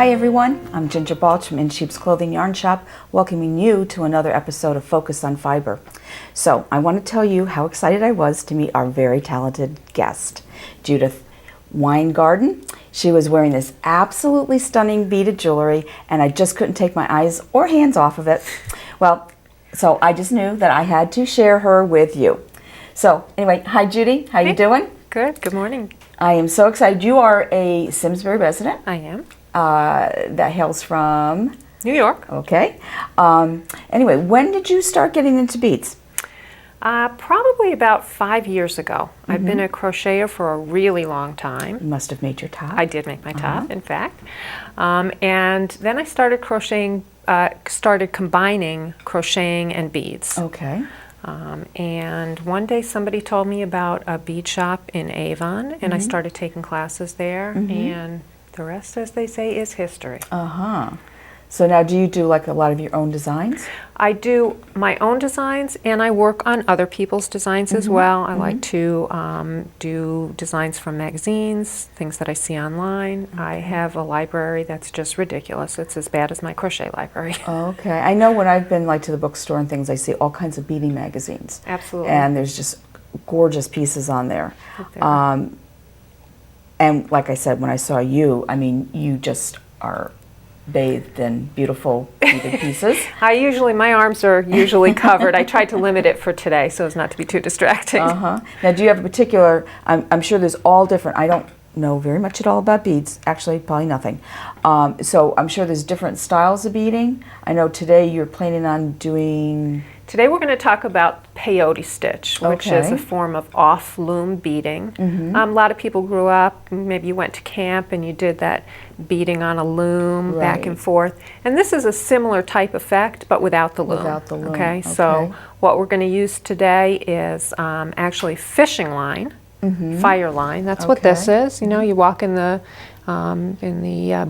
Hi everyone, I'm Ginger Balch from In Sheep's Clothing Yarn Shop, welcoming you to another episode of Focus on Fiber. So I want to tell you how excited I was to meet our very talented guest, Judy Weingarden. She was wearing this absolutely stunning beaded jewelry and I just couldn't take my eyes or hands off of it. Well, so I just knew that I had to share her with you. So anyway, hi Judy, how you doing? Good morning. I am so excited. You are a Simsbury resident. I am. That hails from? New York. Okay. Anyway, when did you start getting into beads? Probably about 5 years ago. I've been a crocheter for a really long time. You must have made your top. I did make my top, in fact. And then I started crocheting, started combining crocheting and beads. Okay. And one day somebody told me about a bead shop in Avon, and I started taking classes there, and the rest, as they say, is history. So now do you do like a lot of your own designs? I do my own designs, and I work on other people's designs as well. I like to do designs from magazines, things that I see online. I have a library that's just ridiculous. It's as bad as my crochet library. Okay. I know when I've been like to the bookstore and things, I see all kinds of beading magazines. Absolutely. And there's just gorgeous pieces on there. And like I said, when I saw you, I mean, you just are bathed in beautiful beaded pieces. My arms are usually covered. I tried to limit it for today so as not to be too distracting. Now do you have a particular, I'm sure there's all different, I don't know very much at all about beads, actually probably nothing. So I'm sure there's different styles of beading. I know today you're planning on doing... Today we're going to talk about peyote stitch, which is a form of off-loom beading. A lot of people grew up, maybe you went to camp and you did that beading on a loom back and forth. And this is a similar type effect, but without the loom. Without the loom. Okay, so what we're going to use today is actually fishing line, fire line. That's what this is. You know, you walk in the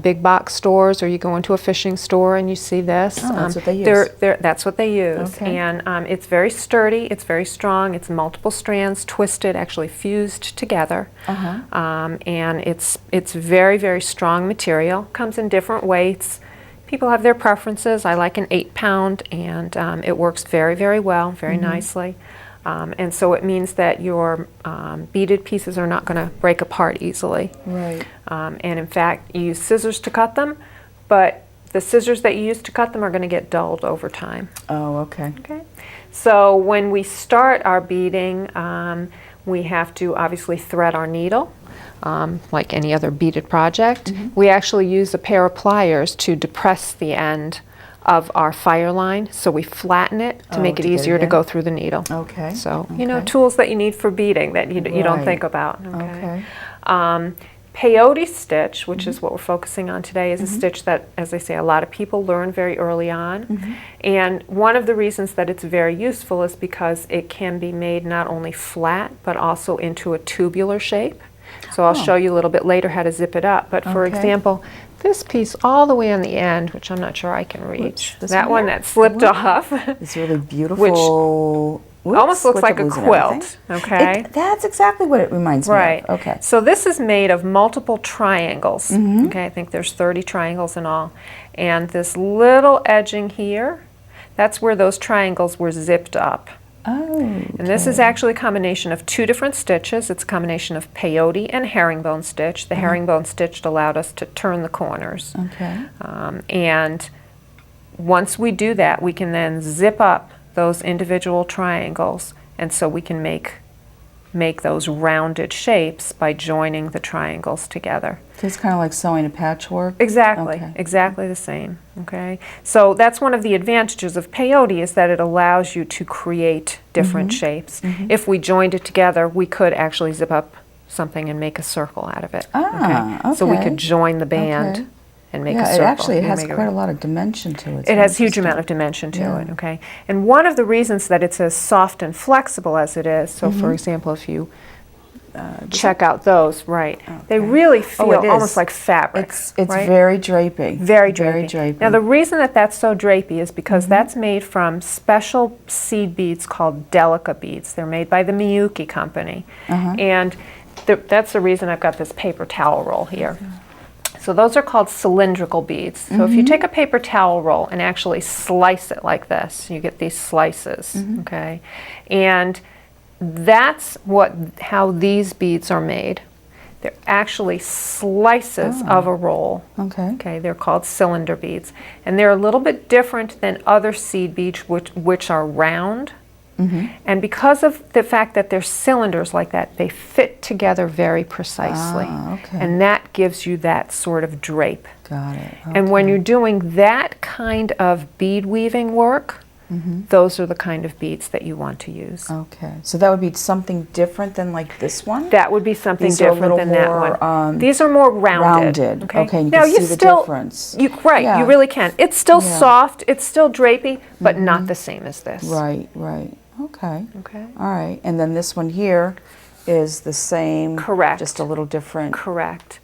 big box stores, or you go into a fishing store and you see this. That's what they use. That's what they use. And it's very sturdy, it's very strong, it's multiple strands twisted, actually fused together. And it's very, very strong material. Comes in different weights. People have their preferences. I like an 8-pound, and it works very, very well, very nicely. And so it means that your beaded pieces are not going to break apart easily. And in fact, you use scissors to cut them, but the scissors that you use to cut them are going to get dulled over time. Okay. So when we start our beading, we have to obviously thread our needle, like any other beaded project. We actually use a pair of pliers to depress the end of our fire line, so we flatten it to make it easier to go through the needle. So, you know, tools that you need for beading that you don't think about. Peyote stitch, which is what we're focusing on today, is a stitch that, as I say, a lot of people learn very early on. And one of the reasons that it's very useful is because it can be made not only flat, but also into a tubular shape. So I'll show you a little bit later how to zip it up. But for example, this piece all the way on the end, which I'm not sure I can reach, that one that slipped off. It's really beautiful. Which almost looks like a quilt. That's exactly what it reminds me of. So this is made of multiple triangles. I think there's 30 triangles in all. And this little edging here, that's where those triangles were zipped up. And this is actually a combination of two different stitches. It's a combination of peyote and herringbone stitch. The herringbone stitch allowed us to turn the corners. And once we do that, we can then zip up those individual triangles, and so we can make those rounded shapes by joining the triangles together. So it's kind of like sewing a patchwork? Exactly, exactly the same. So that's one of the advantages of peyote, is that it allows you to create different shapes. If we joined it together, we could actually zip up something and make a circle out of it. So we could join the band and make a circle. It has quite a lot of dimension to it. It has a huge amount of dimension to it, And one of the reasons that it's as soft and flexible as it is, so for example, if you check out those, they really feel almost like fabric. It's very drapey. Very drapey. Now the reason that that's so drapey is because that's made from special seed beads called Delica beads. They're made by the Miyuki company. And that's the reason I've got this paper towel roll here. So those are called cylindrical beads. So if you take a paper towel roll and actually slice it like this, you get these slices, okay? And that's how these beads are made. They're actually slices of a roll. Okay, they're called cylinder beads. And they're a little bit different than other seed beads, which are round. And because of the fact that they're cylinders like that, they fit together very precisely. And that gives you that sort of drape. Got it. And when you're doing that kind of bead weaving work, those are the kind of beads that you want to use. Okay, so that would be something different than like this one? That would be something These are a different little than more, that one. These are more rounded. Okay, you now can you see the still, difference. you really can. It's still soft, it's still drapey, but not the same as this. Right, right. Okay. Okay. All right, and then this one here is the same. Correct. Just a little different. Correct.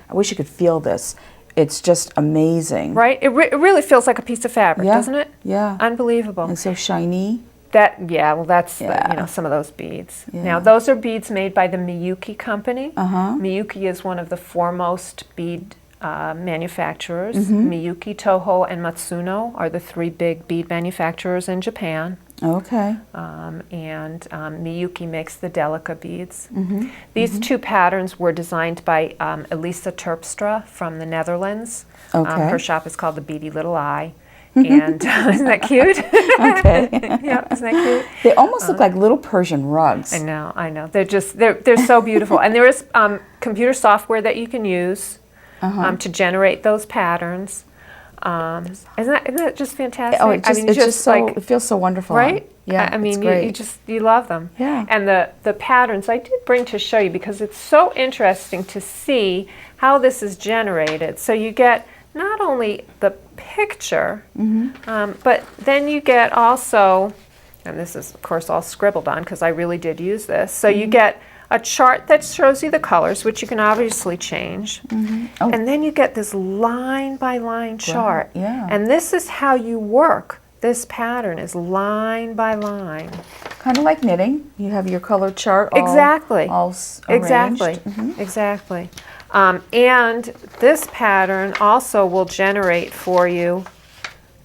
I wish you could feel this. It's just amazing. Right? It really feels like a piece of fabric, Yeah, doesn't it? yeah. Unbelievable. And so shiny. That's Yeah. some of those beads. Yeah. Now those are beads made by the Miyuki company. Uh-huh. Miyuki is one of the foremost bead manufacturers. Miyuki, Toho, and Matsuno are the three big bead manufacturers in Japan. Okay. Miyuki makes the Delica beads. These two patterns were designed by Elisa Terpstra from the Netherlands. Okay. Her shop is called the Beady Little Eye. And isn't that cute? Okay. Yeah, isn't that cute? They almost look like little Persian rugs. I know. They're so beautiful. And there is computer software that you can use to generate those patterns. Isn't that just fantastic? Oh, it feels so wonderful. Right? Yeah, I mean, it's great. you love them. Yeah. And the patterns I did bring to show you because it's so interesting to see how this is generated. So you get not only the picture, but then you get also, and this is of course all scribbled on because I really did use this. So you get a chart that shows you the colors, which you can obviously change. And then you get this line by line chart. Yeah. And this is how you work. This pattern is line by line. Kind of like knitting. You have your color chart all, Exactly. all arranged. Exactly. And this pattern also will generate for you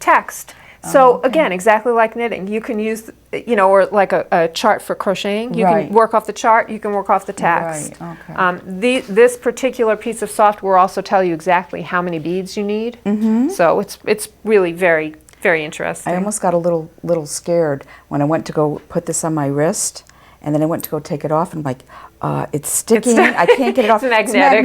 text. So again, exactly like knitting, you can use, or like a chart for crocheting. You can work off the chart, you can work off the text. Right. Okay. This particular piece of software will also tell you exactly how many beads you need. So it's really very, very interesting. I almost got a little scared when I went to go put this on my wrist, and then I went to go take it off, and I'm like, it's sticking. I can't get it off. It's magnetic.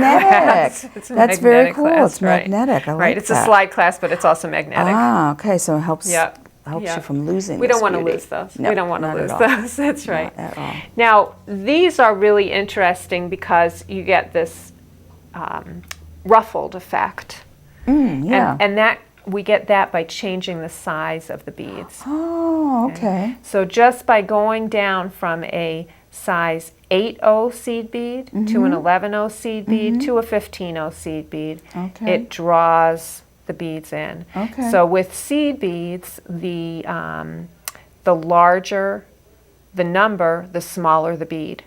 That's very cool. It's magnetic. I like right. It's that. a slide clasp, but it's also magnetic. Ah, okay. So it helps you from losing. We don't want to beauty. lose those. No, we don't want to not lose at all. those. That's right. Not at all. Now, these are really interesting because you get this ruffled effect. Yeah. And that we get that by changing the size of the beads. Oh, okay. So just by going down from a size 8/0 seed bead to an 11/0 seed bead to a 15/0 seed bead, it draws the beads in. Okay. So with seed beads, the larger the number, the smaller the bead.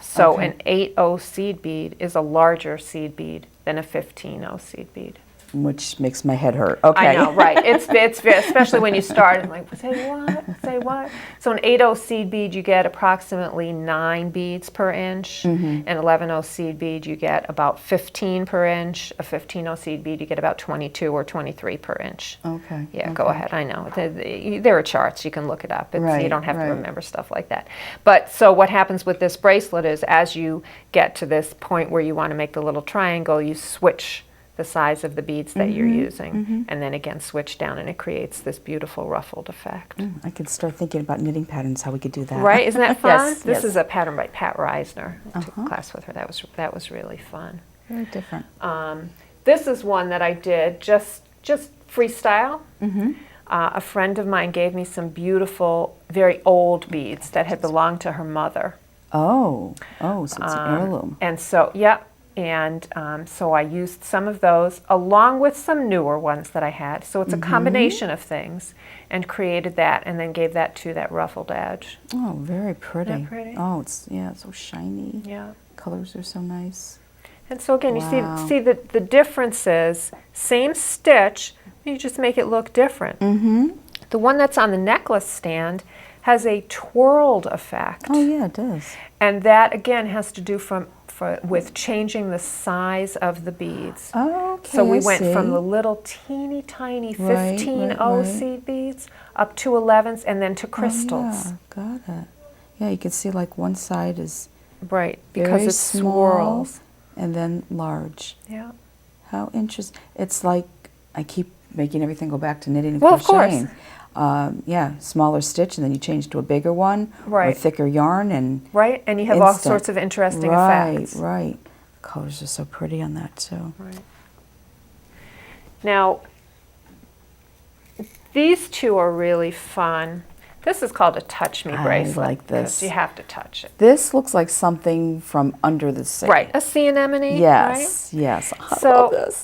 So an 8/0 seed bead is a larger seed bead than a 15/0 seed bead. Which makes my head hurt. Okay. I know, right? It's especially when you start and like, say what? So an 8/0 seed bead, you get approximately 9 beads per inch. An 11/0 seed bead, you get about 15 per inch. A 15/0 seed bead, you get about 22 or 23 per inch. Okay. Yeah, go ahead. I know. There are charts. You can look it up. You don't have to remember stuff like that. But so what happens with this bracelet is as you get to this point where you want to make the little triangle, you switch the size of the beads that you're using, and then again switch down, and it creates this beautiful ruffled effect. I could start thinking about knitting patterns, how we could do that. Right? Isn't that fun? Yes, This is a pattern by Pat Reisner. I took a class with her. That was really fun. Very different. This is one that I did just freestyle. A friend of mine gave me some beautiful, very old beads that had belonged to her mother. So it's an heirloom. And so, And so I used some of those along with some newer ones that I had. So it's a combination of things, and created that, and then gave that to that ruffled edge. Oh, very pretty. Isn't that pretty? Oh, it's so shiny. Yeah. Colors are so nice. And so again, Wow. you see that the difference is same stitch, you just make it look different. The one that's on the necklace stand has a twirled effect. Oh yeah, it does. And that again has to do with changing the size of the beads. Okay, So we I went from see. the little teeny tiny Right, 15 right, O right. seed beads up to 11s and then to crystals. Oh, yeah, got it. Yeah, you can see like one side is Right, because very it small swirls. and then large. Yeah. How interesting. It's like I keep making everything go back to knitting and Well, of course. crocheting. Yeah, smaller stitch and then you change to a bigger one or Right. thicker yarn and Right, and you have all instant. sorts of interesting right, effects. Right, The colors are so pretty on that too. Right. Now, these two are really fun. This is called a touch me I bracelet. like this. 'Cause you have to touch it. This looks like something from under the sea. Right, a sea anemone. Yes, yes. I So- love this.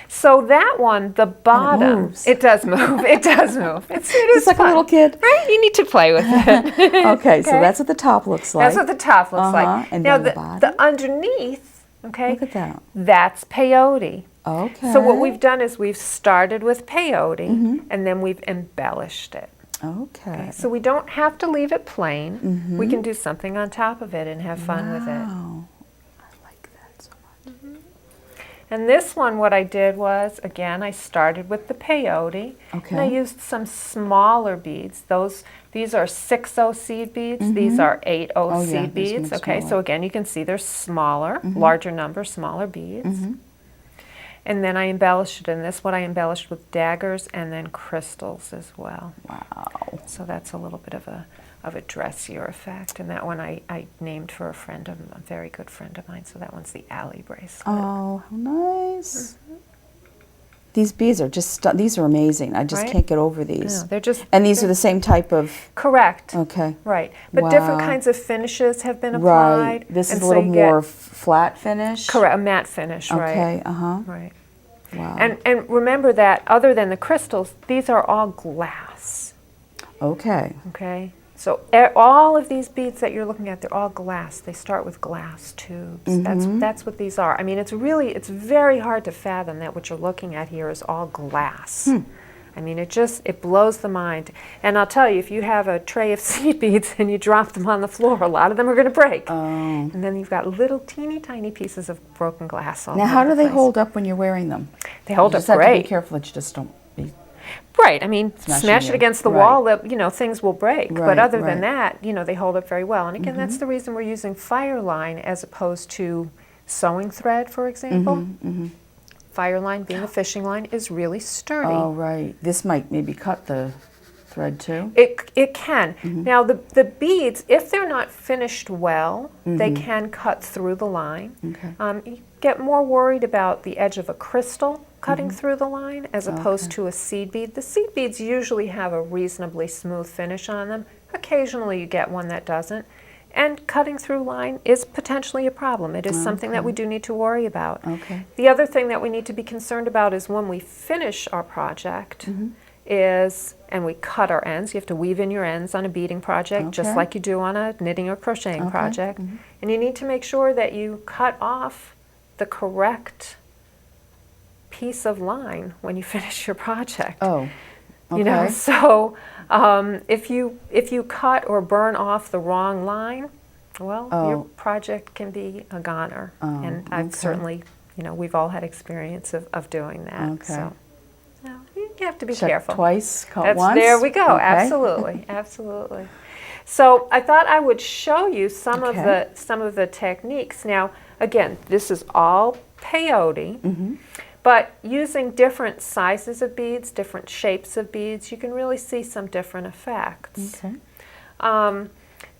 So that one, the bottom, moves. it does move. It does move. It is It's like fun. a little kid. Right? You need to play with it. Okay, so that's what the top looks like. That's what the top looks like. And now then the bottom. the underneath, okay, Look at that. that's peyote. Okay. So what we've done is we've started with peyote and then we've embellished it. Okay. So we don't have to leave it plain. We can do something on top of it and have fun with it. Wow. I like that so much. And this one, what I did was, again, I started with the peyote. Okay. And I used some smaller beads. These are 6O seed beads. These are 8O Oh, yeah, seed there's beads. much Okay, so smaller. again, you can see they're smaller, larger number, smaller beads. And then I embellished it in this. What I embellished with daggers and then crystals as well. Wow. So that's a little bit of a dressier effect. And that one I named for a very good friend of mine. So that one's the Alley bracelet. Oh, how nice. These beads are these are amazing. I just Right? can't get over these. Yeah, they're just And these are the same type of, correct. okay. Right, but different Wow. kinds of finishes have been applied. Right. This and is a so little you get- more flat finish. correct, a matte finish, right? Okay, uh-huh. Right. Wow. And remember that other than the crystals, these are all glass. Okay. Okay, so all of these beads that you're looking at, they're all glass. They start with glass tubes. That's what these are. I mean, it's very hard to fathom that what you're looking at here is all glass. I mean, it blows the mind. And I'll tell you, if you have a tray of seed beads and you drop them on the floor, a lot of them are going to break. Oh. And then you've got little teeny tiny pieces of broken glass all Now, over how do the they place. hold up when you're wearing them? They hold You up just have to be great. careful that you just don't be. Right. I mean, Smashing smash you. it against the Right. wall, things will break. Right, But other than right. that, they hold up very well. And again, that's the reason we're using Fireline as opposed to sewing thread, for example. Fireline, being a fishing line, is really sturdy. Oh, right. This might maybe cut the thread too. It can. Now, the beads, if they're not finished well, they can cut through the line. Okay. You get more worried about the edge of a crystal cutting through the line as opposed to a seed bead. The seed beads usually have a reasonably smooth finish on them. Occasionally you get one that doesn't. And cutting through line is potentially a problem. It is something that we do need to worry about. Okay. The other thing that we need to be concerned about is when we finish our project and we cut our ends. You have to weave in your ends on a beading project just Okay. like you do on a knitting or crocheting project. And you need to make sure that you cut off the correct piece of line when you finish your project. Oh. Okay. You know, so if you cut or burn off the wrong line, well, your project can be a goner. Oh, And I've okay. certainly, we've all had experience of doing that. Okay. So you have to be Check careful. twice, cut once. There we go. Okay. Absolutely, absolutely. So I thought I would show you some of the techniques. Now, again, this is all peyote. But using different sizes of beads, different shapes of beads, you can really see some different effects. Okay.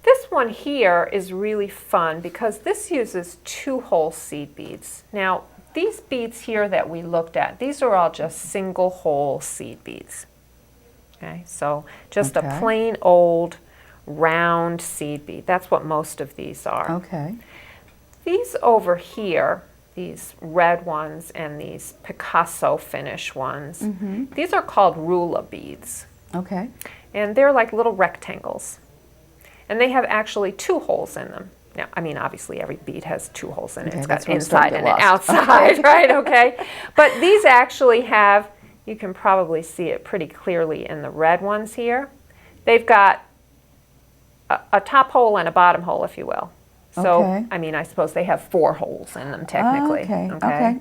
This one here is really fun because this uses 2-hole seed beads. Now, these beads here that we looked at, these are all just single-hole seed beads. Okay, so just a plain old round seed bead. That's what most of these are. Okay. These over here, these red ones and these Picasso finish ones, these are called Rula beads. Okay. And they're like little rectangles. And they have actually 2 holes in them. Now, I mean, obviously every bead has 2 holes in it. Okay, It's that's got where I'm inside starting to and get an lost. outside, right? Okay. But these actually have, you can probably see it pretty clearly in the red ones here. They've got a top hole and a bottom hole, if you will. So, Okay. I mean, I suppose they have 4 holes in them technically. Okay. Okay.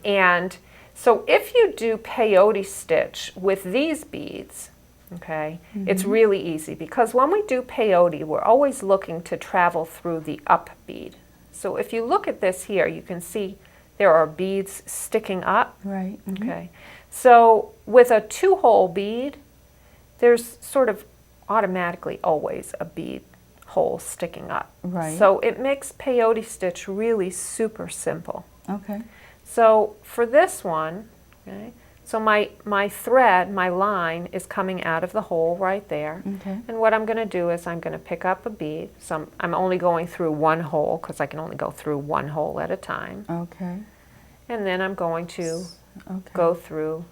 And so if you do peyote stitch with these beads, okay, it's really easy because when we do peyote, we're always looking to travel through the up bead. So if you look at this here, you can see there are beads sticking up. Right. Okay. So with a 2-hole bead, there's sort of automatically always a bead hole sticking up. Right. So it makes peyote stitch really super simple. Okay. So for this one, okay, so my thread, my line is coming out of the hole right there. Okay. And what I'm going to do is I'm going to pick up a bead. So I'm only going through 1 hole because I can only go through 1 hole at a time. Okay. And then I'm going to go through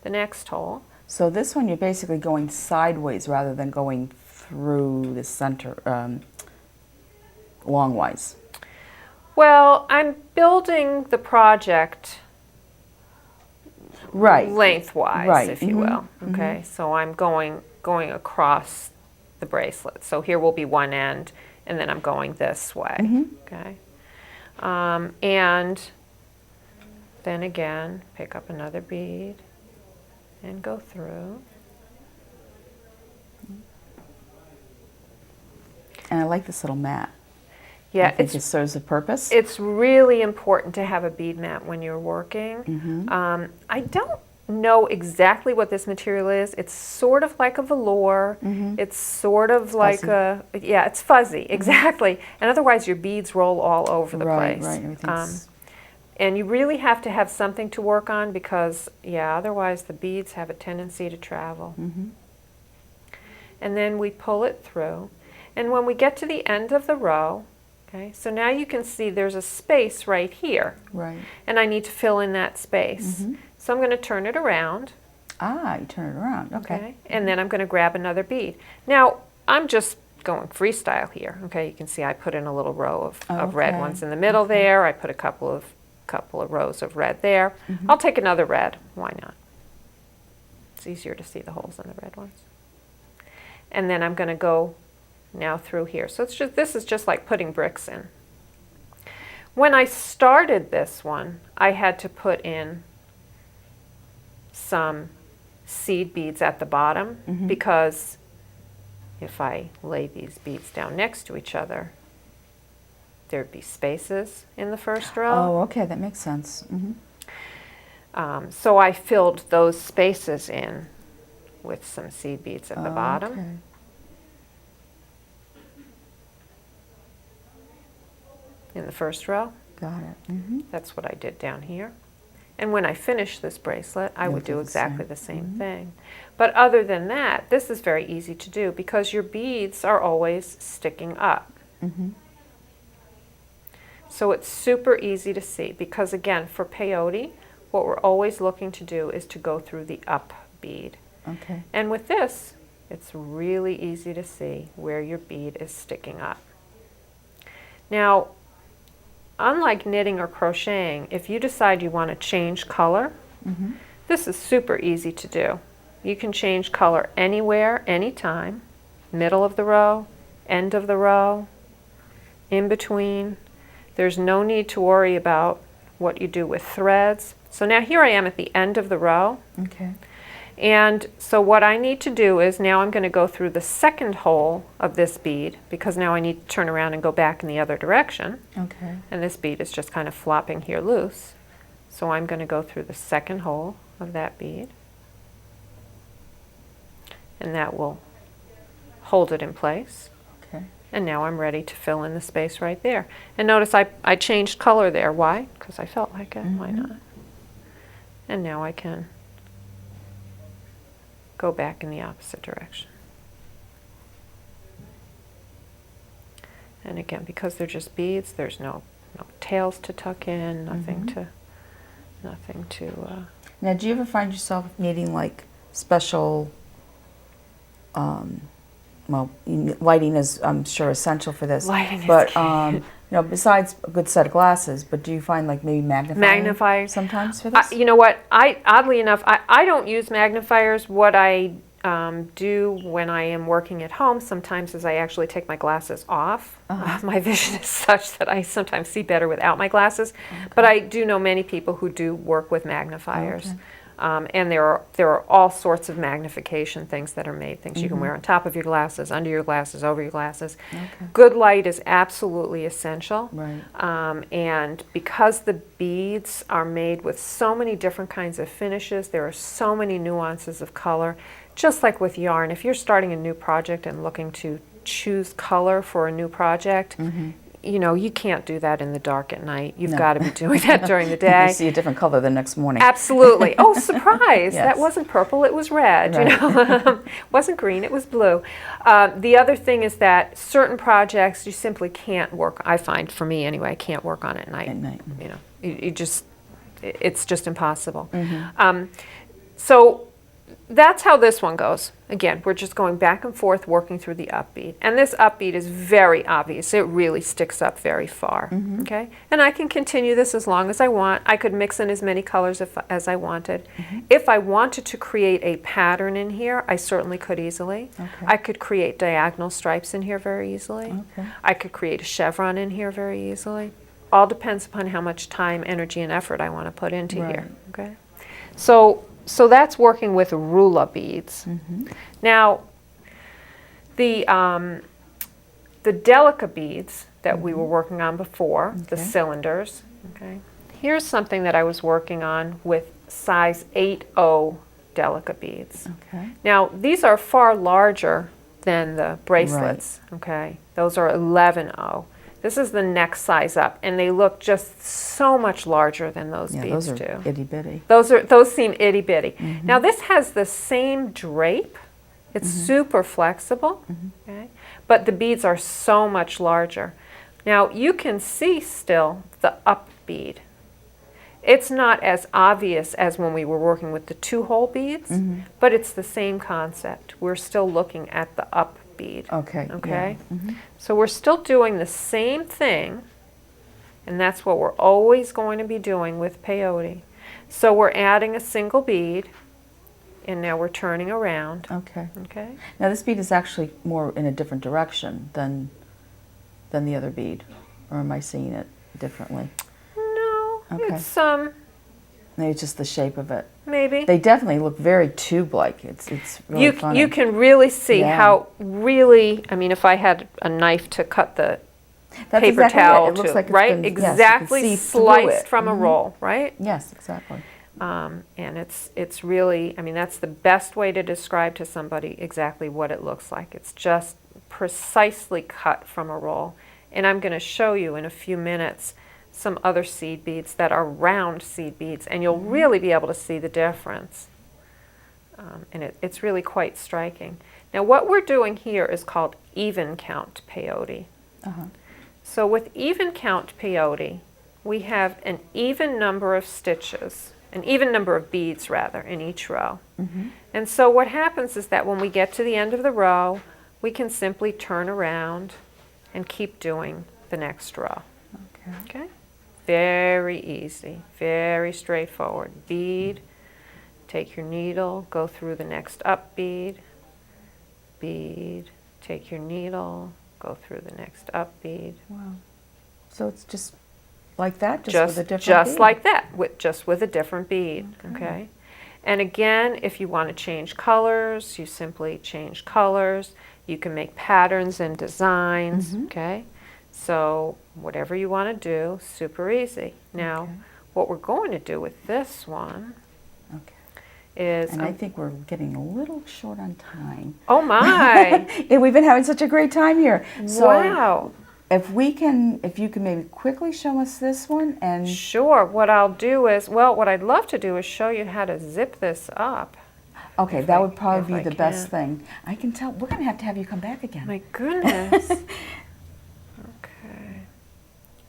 the next hole. So this one you're basically going sideways rather than going through the center longwise. Well, I'm building the project lengthwise, Right. if you will. Okay, so I'm going across the bracelet. So here will be one end, and then I'm going this way. Okay, and then again, pick up another bead and go through. And I like this little mat. Yeah, I think it serves a purpose. It's really important to have a bead mat when you're working. I don't know exactly what this material is. It's sort of like a velour. It's sort of like it's fuzzy, exactly. And otherwise your beads roll all over the place. Right, everything's... and you really have to have something to work on because, otherwise the beads have a tendency to travel. And then we pull it through. And when we get to the end of the row, okay, so now you can see there's a space right here. Right. And I need to fill in that space. So I'm going to turn it around. Ah, you turn it around. Okay. And then I'm going to grab another bead. Now, I'm just going freestyle here. Okay, you can see I put in a little row of red ones in the middle there. I put a couple of rows of red there. I'll take another red. Why not? It's easier to see the holes in the red ones. And then I'm going to go now through here. So it's just, this is just like putting bricks in. When I started this one, I had to put in some seed beads at the bottom because if I lay these beads down next to each other, there'd be spaces in the first row. Oh, okay, that makes sense. So I filled those spaces in with some seed beads at the bottom. Okay. In the first row. Got it. That's what I did down here. And when I finish this bracelet, I would do exactly the same thing. But other than that, this is very easy to do because your beads are always sticking up. So it's super easy to see because, again, for peyote, what we're always looking to do is to go through the up bead. Okay. And with this, it's really easy to see where your bead is sticking up. Now, unlike knitting or crocheting, if you decide you want to change color, this is super easy to do. You can change color anywhere, anytime, middle of the row, end of the row, in between. There's no need to worry about what you do with threads. So now here I am at the end of the row. Okay. And so what I need to do is now I'm going to go through the second hole of this bead because now I need to turn around and go back in the other direction. Okay. And this bead is just kind of flopping here loose. So I'm going to go through the second hole of that bead. And that will hold it in place. Okay. And now I'm ready to fill in the space right there. And notice I changed color there. Why? Because I felt like it. Why not? And now I can go back in the opposite direction. And again, because they're just beads, there's no tails to tuck in, nothing to. Now, do you ever find yourself needing like special well, lighting is, I'm sure, essential for this. Lighting is but key. besides a good set of glasses, but do you find like maybe magnifiers sometimes for this? You know what? Oddly enough, I don't use magnifiers. What I do when I am working at home sometimes is I actually take my glasses off. My vision is such that I sometimes see better without my glasses. But I do know many people who do work with magnifiers. And there are all sorts of magnification things that are made, things you can wear on top of your glasses, under your glasses, over your glasses. Good light is absolutely essential. Right. And because the beads are made with so many different kinds of finishes, there are so many nuances of color. Just like with yarn, if you're starting a new project and looking to choose color for a new project, you know, you can't do that in the dark at night. You've got to be doing that during the day. You see a different color the next morning. Absolutely. Oh, surprise! Yes. That wasn't purple, it was red. Right. You know, wasn't green, it was blue. The other thing is that certain projects you simply can't work. I find, for me anyway, I can't work on at night. At night. You know, it's just impossible. So that's how this one goes. Again, we're just going back and forth working through the up bead. And this up bead is very obvious. It really sticks up very far. Okay? And I can continue this as long as I want. I could mix in as many colors as I wanted. If I wanted to create a pattern in here, I certainly could easily. I could create diagonal stripes in here very easily. I could create a chevron in here very easily. All depends upon how much time, energy, and effort I want to put into here. Okay? So that's working with Rula beads. Now, the Delica beads that we were working on before, the cylinders, here's something that I was working on with size 8/0 Delica beads. Now, these are far larger than the bracelets. Those are 11/0. This is the next size up, and they look just so much larger than those beads those do. are itty bitty. Those seem itty bitty. Now this has the same drape. It's super flexible, but the beads are so much larger. Now you can see still the up bead. It's not as obvious as when we were working with the 2-hole beads, but it's the same concept. We're still looking at the up bead. Okay. So we're still doing the same thing, and that's what we're always going to be doing with peyote. So we're adding a single bead, and now we're turning around. Okay. Now this bead is actually more in a different direction than the other bead, or am I seeing it differently? No, it's maybe it's just the shape of it. Maybe. They definitely look very tube-like. It's really funny. You can really see how really, I mean, if I had a knife to cut the paper towel, it looks like it's right? been, Exactly sliced from a roll, right? Yes, exactly. And it's really, I mean, that's the best way to describe to somebody exactly what it looks like. It's just precisely cut from a roll. And I'm going to show you in a few minutes some other seed beads that are round seed beads, and you'll really be able to see the difference. And it's really quite striking. Now what we're doing here is called even count peyote. So with even count peyote, we have an even number of stitches, an even number of beads rather, in each row. And so what happens is that when we get to the end of the row, we can simply turn around and keep doing the next row. Okay? Very easy, very straightforward. Bead, take your needle, go through the next up bead, bead, take your needle, go through the next up bead. Wow. So it's just like that, just with a different Just bead? like that, just with a different bead, okay? And again, if you want to change colors, you simply change colors. You can make patterns and designs, okay? So whatever you want to do, super easy. Now, what we're going to do with this one is... And I think we're getting a little short on time. Oh my! And we've been having such a great time here. So wow! If you can maybe quickly show us this one and... Sure. What I'll do is, well, what I'd love to do is show you how to zip this up. Okay, that would probably be the best thing. I can tell. We're going to have you come back again. My goodness.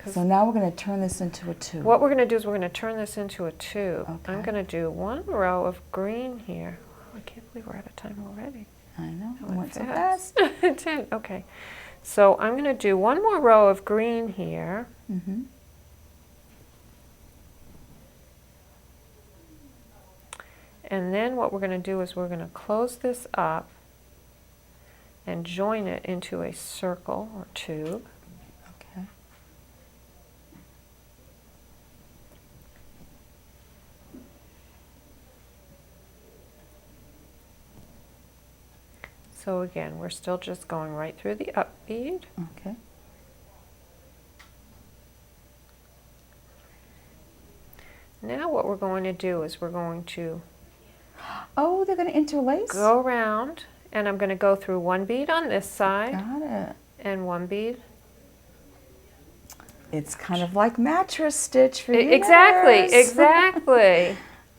So now we're going to turn this into a tube. What we're going to do is we're going to turn this into a tube. I'm going to do one row of green here. Oh, I can't believe we're out of time already. I know, That it went so fast. It did, okay. So I'm going to do one more row of green here. Mm-hmm. And then what we're going to do is we're going to close this up and join it into a circle or tube. Okay. So again, we're still just going right through the up bead. Okay. Now what we're going to do is we're going to Oh, they're going to interlace? go around, and I'm going to go through one bead on this side Got it. and one bead. It's kind of like mattress stitch for you. Exactly, exactly.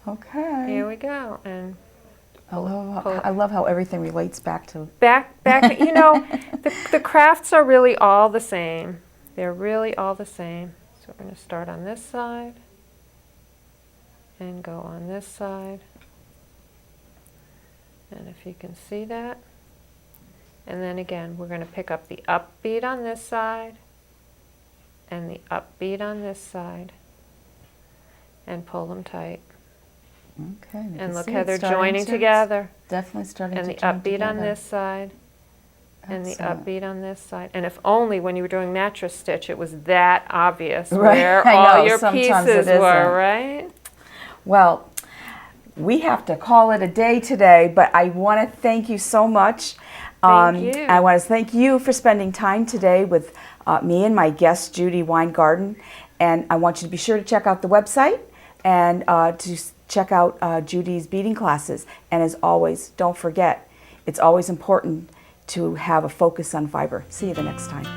Okay. Here we go. And I love how everything relates back to... back, you know, the crafts are really all the same. They're really all the same. So we're going to start on this side and go on this side. And if you can see that. And then again, we're going to pick up the up bead on this side and the up bead on this side and pull them tight. Okay. And look how they're joining together. Definitely starting And to the join up bead on together. this side and the up Excellent. bead on this side. And if only when you were doing mattress stitch it was that obvious Right. where I all know, your sometimes pieces it were, isn't. right? Well, we have to call it a day today, but I want to thank you so much. Thank you. I want to thank you for spending time today with me and my guest, Judy Weingarden. And I want you to be sure to check out the website and to check out Judy's beading classes. And as always, don't forget, it's always important to have a focus on fiber. See you the next time.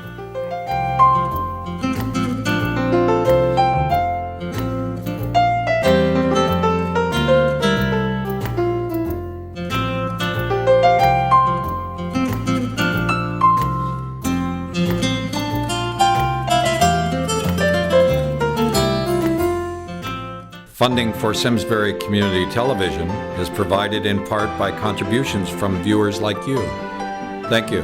Funding for Simsbury Community Television is provided in part by contributions from viewers like you. Thank you.